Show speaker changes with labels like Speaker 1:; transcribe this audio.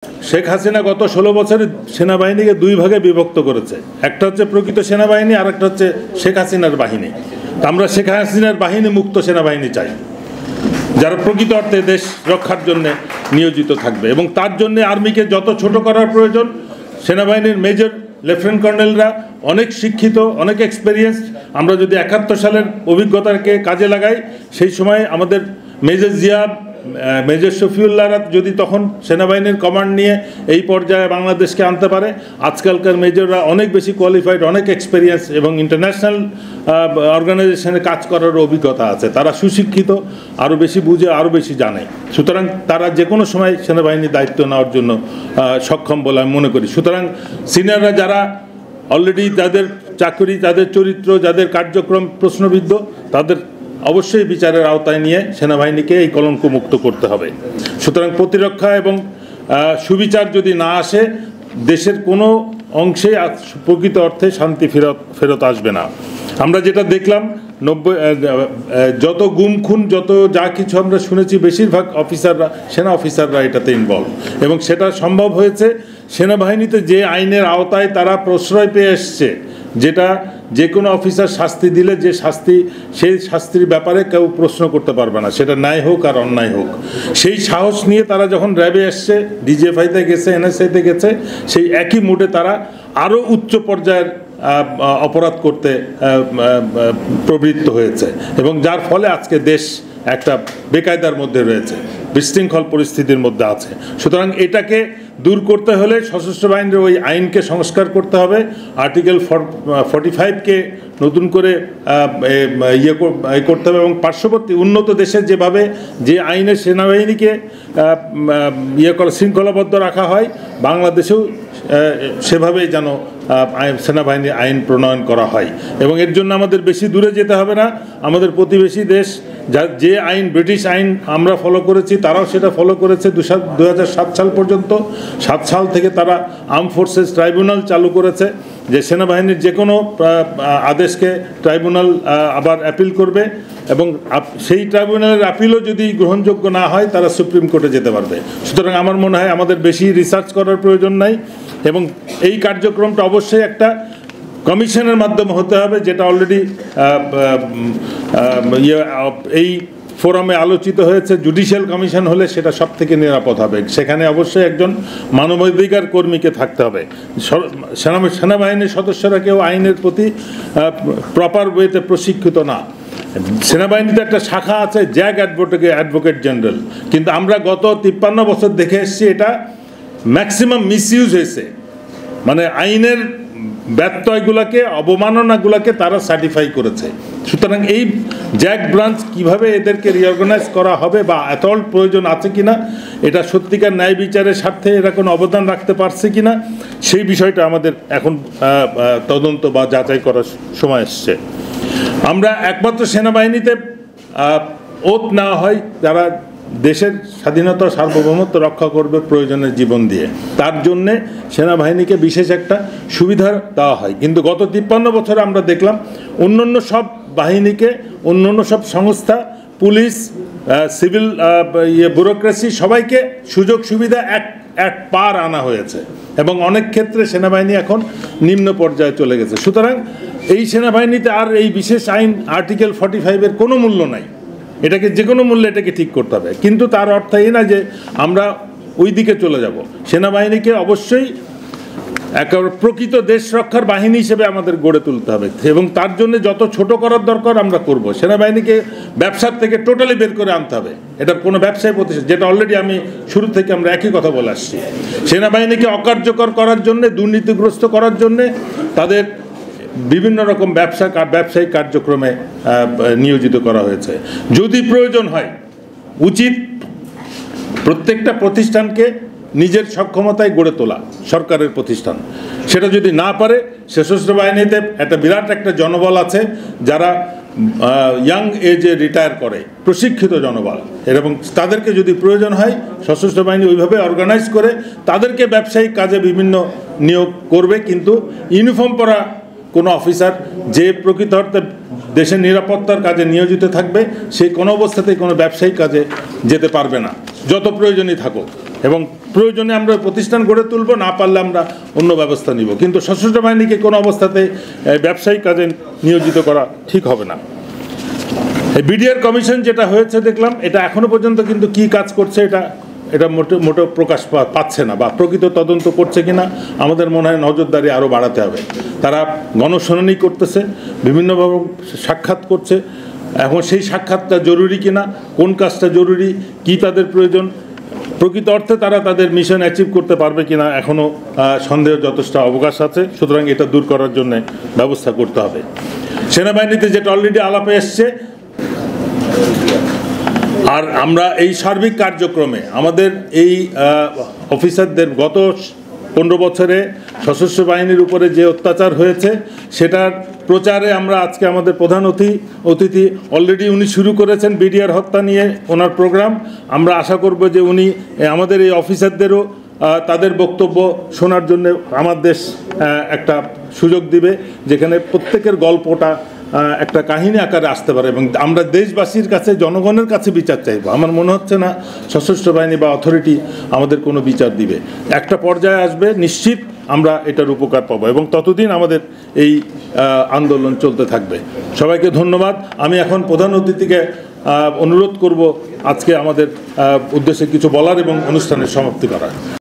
Speaker 1: শেখ হাসিনা গত 16 বছরে সেনাবাহিনীকে দুই ভাগে বিভক্ত করেছে। একটা হচ্ছে প্রকৃত সেনাবাহিনী, আর একটা হচ্ছে শেখ হাসিনার বাহিনী। আমরা শেখ হাসিনার বাহিনী মুক্ত সেনাবাহিনী চাই, যারা প্রকৃত অর্থে দেশ রক্ষার জন্য নিয়োজিত থাকবে, এবং তার জন্য আর্মিকে যত ছোট করার প্রয়োজন। সেনাবাহিনীর মেজর লেফটেন্যান্ট কর্নেলরা অনেক শিক্ষিত, অনেক এক্সপেরিয়েন্সড। আমরা যদি 71 সালের অভিজ্ঞতাকে কাজে লাগাই, সেই সময় আমাদের মেজর জিয়া, মেজর শফিউল্লাহরা যদি তখন সেনাবাহিনীর কমান্ড নিয়ে এই পর্যায়ে বাংলাদেশকে আনতে পারে, আজকালকার মেজররা অনেক বেশি কোয়ালিফাইড, অনেক এক্সপেরিয়েন্স এবং ইন্টারন্যাশনাল অর্গানাইজেশনে কাজ করার অভিজ্ঞতা আছে। তারা সুশিক্ষিত, আরও বেশি বুঝে, আরও বেশি জানে। সুতরাং তারা যে কোনো সময় সেনাবাহিনীর দায়িত্ব নেওয়ার জন্য সক্ষম বলে আমি মনে করি। সুতরাং সিনিয়ররা যারা অলরেডি যাদের চাকরি, যাদের চরিত্র, যাদের কার্যক্রম প্রশ্নবিদ্ধ, তাদের অবশ্যই বিচারের আওতায় নিয়ে সেনাবাহিনীকে এই কলঙ্ক মুক্ত করতে হবে। সুতরাং প্রতিরক্ষা এবং সুবিচার যদি না আসে, দেশের কোনো অংশে প্রকৃত অর্থে শান্তি ফেরত আসবে না। আমরা যেটা দেখলাম, যত গুম খুন, যত যা কিছু আমরা শুনেছি, বেশিরভাগ অফিসাররা, সেনা অফিসাররা এটাতে ইনভলভ, এবং সেটা সম্ভব হয়েছে সেনাবাহিনীতে যে আইনের আওতায় তারা প্রশ্রয় পেয়ে এসছে, যেটা যে কোনো অফিসার শাস্তি দিলে যে শাস্তি, সেই শাস্তির ব্যাপারে কেউ প্রশ্ন করতে পারবে না, সেটা ন্যায় হোক আর অন্যায় হোক। সেই সাহস নিয়ে তারা যখন র্যাবে এসছে, ডিজিএফআইতে গেছে, এনএসআইতে গেছে, সেই একই মুডে তারা আরও উচ্চ পর্যায়ের অপরাধ করতে প্রবৃত্ত হয়েছে, এবং যার ফলে আজকে দেশ একটা বেকায়দার মধ্যে রয়েছে, বিশৃঙ্খল পরিস্থিতির মধ্যে আছে। সুতরাং এটাকে দূর করতে হলে সশস্ত্র বাহিনীর ওই আইনকে সংস্কার করতে হবে। আর্টিকেল 45কে নতুন করে করতে হবে, এবং পার্শ্ববর্তী উন্নত দেশের যেভাবে যে আইনে সেনাবাহিনীকে শৃঙ্খলাবদ্ধ রাখা হয়, বাংলাদেশেও সেভাবেই যেন সেনাবাহিনীর আইন প্রণয়ন করা হয়। এবং এর জন্য আমাদের বেশি দূরে যেতে হবে না। আমাদের প্রতিবেশী দেশ যে আইন, ব্রিটিশ আইন আমরা ফলো করেছি, তারাও সেটা ফলো করেছে 2007 সাল পর্যন্ত। 7 সাল থেকে তারা আর্ম ফোর্সেস ট্রাইব্যুনাল চালু করেছে, যে সেনাবাহিনীর যে কোনো আদেশকে ট্রাইব্যুনাল আবার অ্যাপিল করবে, এবং সেই ট্রাইব্যুনালের অ্যাপিলও যদি গ্রহণযোগ্য না হয়, তারা সুপ্রিম কোর্টে যেতে পারবে। সুতরাং আমার মনে হয় আমাদের বেশি রিসার্চ করার প্রয়োজন নাই, এবং এই কার্যক্রমটা অবশ্যই একটা কমিশনের মাধ্যমে হতে হবে, যেটা অলরেডি এই ফোরামে আলোচিত হয়েছে। জুডিশিয়াল কমিশন হলে সেটা সব থেকে নিরাপদ হবে। সেখানে অবশ্যই একজন মানবাধিকার কর্মীকে থাকতে হবে। সেনাবাহিনীর সদস্যরা কেউ আইনের প্রতি প্রপার ওয়েতে প্রশিক্ষিত না। সেনাবাহিনীতে একটা শাখা আছে, জ্যাগ অ্যাডভোকেট জেনারেল, কিন্তু আমরা গত 53 বছর দেখে এসেছি এটা ম্যাক্সিমাম মিসইউজ হয়েছে। মানে আইনের ব্যত্যয়গুলোকে, অবমাননাগুলোকে তারা সার্টিফাই করেছে। সুতরাং এই জ্যাক ব্রাঞ্চ কিভাবে এদেরকে রিঅর্গানাইজ করা হবে, বা অ্যাটল প্রয়োজন আছে কিনা, এটা সত্যিকার ন্যায় বিচারের স্বার্থে এরা কোনো অবদান রাখতে পারছে কিনা, সেই বিষয়টা আমাদের এখন তদন্ত বা যাচাই করার সময় এসছে। আমরা একমাত্র সেনাবাহিনীতে ওত নেওয়া হয় যারা দেশের স্বাধীনতা, সার্বভৌমত্ব রক্ষা করবে প্রয়োজনের জীবন দিয়ে। তার জন্যে সেনাবাহিনীকে বিশেষ একটা সুবিধা দেওয়া হয়। কিন্তু গত 53 বছরে আমরা দেখলাম অন্যান্য সব বাহিনীকে, অন্যান্য সব সংস্থা, পুলিশ, সিভিল ব্যুরোক্রেসি, সবাইকে সুযোগ সুবিধা এক পার আনা হয়েছে, এবং অনেক ক্ষেত্রে সেনাবাহিনী এখন নিম্ন পর্যায়ে চলে গেছে। সুতরাং এই সেনাবাহিনীতে আর এই বিশেষ আইন আর্টিকেল 45-এর কোনো মূল্য নাই। এটাকে যে কোনো মূল্যে এটাকে ঠিক করতে হবে, কিন্তু তার অর্থ এই না যে আমরা ওই দিকে চলে যাব। সেনাবাহিনীকে অবশ্যই একেবারে প্রকৃত দেশ রক্ষার বাহিনী হিসেবে আমাদের গড়ে তুলতে হবে, এবং তার জন্য যত ছোট করার দরকার আমরা করব। সেনাবাহিনীকে ব্যবসার থেকে টোটালি বের করে আনতে হবে। এটা কোনো ব্যবসায় প্রতিষ্ঠান, যেটা অলরেডি আমি শুরু থেকে আমরা একই কথা বলে আসছি। সেনাবাহিনীকে অকার্যকর করার জন্যে, দুর্নীতিগ্রস্ত করার জন্যে তাদের বিভিন্ন রকম ব্যবসায়িক কার্যক্রমে নিয়োজিত করা হয়েছে। যদি প্রয়োজন হয়, উচিত প্রত্যেকটা প্রতিষ্ঠানকে নিজের সক্ষমতায় গড়ে তোলা, সরকারের প্রতিষ্ঠান। সেটা যদি না পারে, সশস্ত্র বাহিনীতে একটা বিরাট একটা জনবল আছে, যারা ইয়াং এজে রিটায়ার করে, প্রশিক্ষিত জনবল, এবং তাদেরকে যদি প্রয়োজন হয় সশস্ত্র বাহিনী ওইভাবে অর্গানাইজ করে তাদেরকে ব্যবসায়িক কাজে বিভিন্ন নিয়োগ করবে। কিন্তু ইউনিফর্ম পরা কোনো অফিসার যে প্রকৃত অর্থে দেশের নিরাপত্তার কাজে নিয়োজিত থাকবে, সে কোনো অবস্থাতেই কোনো ব্যবসায়িক কাজে যেতে পারবে না, যত প্রয়োজনই থাকুক। এবং প্রয়োজনে আমরা প্রতিষ্ঠান গড়ে তুলব, না পারলে আমরা অন্য ব্যবস্থা নিব, কিন্তু সশস্ত্র বাহিনীকে কোনো অবস্থাতে ব্যবসায়িক কাজে নিয়োজিত করা ঠিক হবে না। এই বিডিআর কমিশন যেটা হয়েছে দেখলাম, এটা এখনো পর্যন্ত কিন্তু কি কাজ করছে এটা মোটেও প্রকাশ পাচ্ছে না, বা প্রকৃত তদন্ত করছে কিনা আমাদের মনে হয় নজরদারি আরও বাড়াতে হবে। তারা গণশুনানি করতেছে, বিভিন্নভাবে সাক্ষাৎ করছে। এখন সেই সাক্ষাৎটা জরুরি কিনা, কোন কাজটা জরুরি, কি তাদের প্রয়োজন, প্রকৃত অর্থে তারা তাদের মিশন অ্যাচিভ করতে পারবে কিনা এখনও সন্দেহ যথেষ্ট অবকাশ আছে। সুতরাং এটা দূর করার জন্য ব্যবস্থা করতে হবে। সেনাবাহিনীতে যেটা অলরেডি আলাপে এসছে, আর আমরা এই সার্বিক কার্যক্রমে আমাদের এই অফিসারদের গত 15 বছরে সশস্ত্র বাহিনীর উপরে যে অত্যাচার হয়েছে সেটার প্রচারে আমরা আজকে আমাদের প্রধান অতিথি অলরেডি উনি শুরু করেছেন বিডিআর হত্যা নিয়ে ওনার প্রোগ্রাম। আমরা আশা করব যে উনি আমাদের এই অফিসারদেরও তাদের বক্তব্য শোনার জন্য আমার দেশ একটা সুযোগ দিবে, যেখানে প্রত্যেকের গল্পটা একটা কাহিনী আকারে আসতে পারে, এবং আমরা দেশবাসীর কাছে, জনগণের কাছে বিচার চাইব। আমার মনে হচ্ছে না সশস্ত্র বাহিনী বা অথরিটি আমাদের কোনো বিচার দিবে। একটা পর্যায়ে আসবে, নিশ্চিত আমরা এটার উপকার পাবো, এবং ততদিন আমাদের এই আন্দোলন চলতে থাকবে। সবাইকে ধন্যবাদ। আমি এখন প্রধান অতিথিকে অনুরোধ করব আজকে আমাদের উদ্দেশ্যে কিছু বলার এবং অনুষ্ঠানের সমাপ্তি করার।